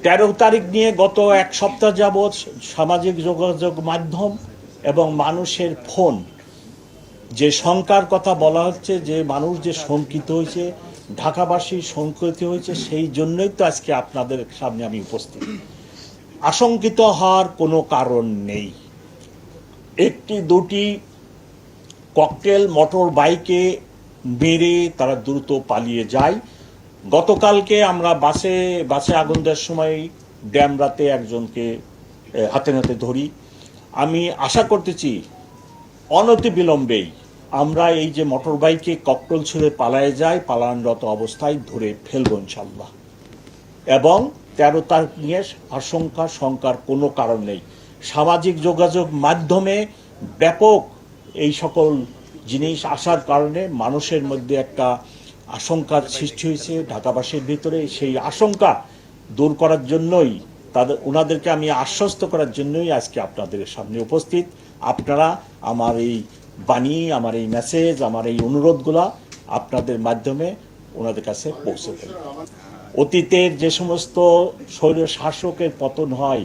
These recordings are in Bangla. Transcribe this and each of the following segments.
13 তারিখ নিয়ে গত এক সপ্তাহ যাবৎ সামাজিক যোগাযোগ মাধ্যম এবং মানুষের ফোন যে শঙ্কার কথা বলা হচ্ছে, যে মানুষ যে শঙ্কিত হয়েছে, ঢাকাবাসী শঙ্কিত হয়েছে, সেই জন্যই তো আজকে আপনাদের সামনে আমি উপস্থিত। আশঙ্কিত হওয়ার কোনো কারণ নেই। একটি দুটি ককটেল মোটর বাইকে মেরে তারা দ্রুত পালিয়ে যায়। গতকালকে আমরা বাসে আগুন দেওয়ার সময় ড্যামরাতে একজনকে হাতে নাতে ধরি। আমি আশা করতেছি অনতি বিলম্বেই আমরা এই যে মোটর বাইকে ককটেল ছুঁড়ে পালায়ে যায়, পালানরত অবস্থায় ধরে ফেলব ইনশাল্লাহ। এবং 13 তারিখ নিয়ে আশঙ্কা শঙ্কার কোনো কারণ নেই। সামাজিক যোগাযোগ মাধ্যমে ব্যাপক এই সকল জিনিস আসার কারণে মানুষের মধ্যে একটা আশঙ্কার সৃষ্টি হয়েছে ঢাকাবাসীর ভিতরে। সেই আশঙ্কা দূর করার জন্যই ওনাদেরকে আমি আশ্বস্ত করার জন্যই আজকে আপনাদের সামনে উপস্থিত। আপনারা আমার এই বাণী, আমার এই মেসেজ, আমার এই অনুরোধগুলা আপনাদের মাধ্যমে ওনাদের কাছে পৌঁছে দেন। অতীতের যে সমস্ত স্বৈর শাসকের পতন হয়,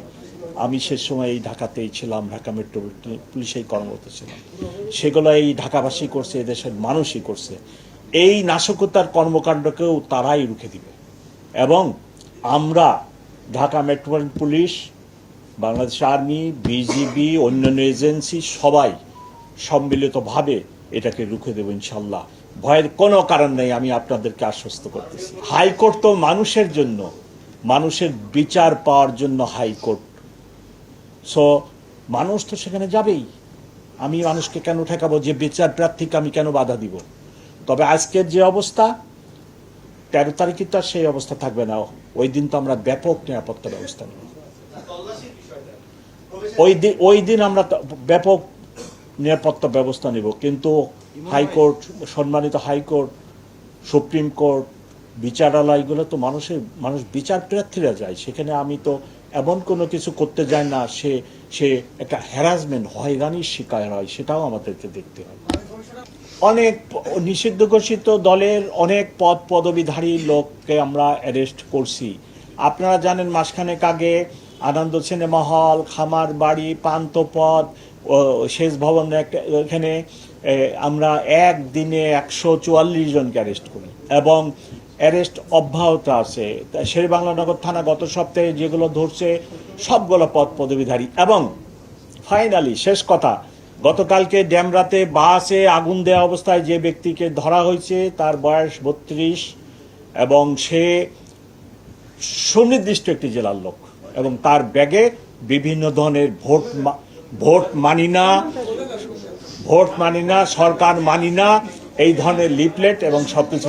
আমি সে সময় এই ঢাকাতেই ছিলাম, ঢাকা মেট্রো পুলিশেই কর্মরত ছিলাম। সেগুলো এই ঢাকাবাসী করছে, এদেশের মানুষই করছে। এই নাশকতার কর্মকাণ্ডকেও তারাই রুখে দিবে। এবং আমরা Dhaka metropolitan police, Bangladesh army, BGB, অন্যান্য এজেন্সি সবাই সম্মিলিতভাবে এটাকে রুখে দেব ইনশাল্লাহ। ভয়ের কোনো কারণ নেই, আমি আপনাদেরকে আশ্বস্ত করতেছি। হাইকোর্ট তো মানুষের জন্য, মানুষের বিচার পাওয়ার জন্য হাইকোর্ট। সো মানুষ তো সেখানে যাবেই। আমি মানুষকে কেন ঠেকাবো? যে বিচার প্রার্থীকে আমি কেন বাধা দিব? তবে আজকের যে অবস্থা, 13 তারিখে তো সেই অবস্থা থাকবে না। ওই দিন তো আমরা ব্যাপক নিরাপত্তা ব্যবস্থা নেব। ওই দিন আমরা ব্যাপক নিরাপত্তা ব্যবস্থা নেব। কিন্তু হাইকোর্ট, সম্মানিত হাইকোর্ট, সুপ্রিম কোর্ট, বিচারালয়গুলো তো মানুষ বিচার প্রার্থীরা যায় সেখানে। আমি তো এমন কোনো কিছু করতে যাই না সে একটা হ্যারাসমেন্ট, হয়রানির শিকার হয়, সেটাও আমাদেরকে দেখতে হয়। অনেক নিষিদ্ধ ঘোষিত দলের অনেক পদবিধারী লোককে আমরা অ্যারেস্ট করছি। আপনারা জানেন মাসখানেক আগে আনন্দ সিনেমা হল, খামার বাড়ি, পান্থপথ, শেষ ভবন, এখানে আমরা একদিনে 144 জনকে অ্যারেস্ট করি এবং অ্যারেস্ট অব্যাহত আছে। শেরেবাংলা থানা গত সপ্তাহে যেগুলো ধরছে সবগুলো পদবিধারী। এবং ফাইনালি শেষ কথা, গতকালকে ড্যামরাতে বাসে আগুন দেওয়া অবস্থায় যে ব্যক্তিকে ধরা হয়েছে তার বয়স 32 এবং সে সুনির্দিষ্ট একটি জেলার লোক। এবং তার ব্যাগে বিভিন্ন ধরনের ভোট মানি না, সরকার মানি না, এই ধরনের লিফলেট এবং সবকিছু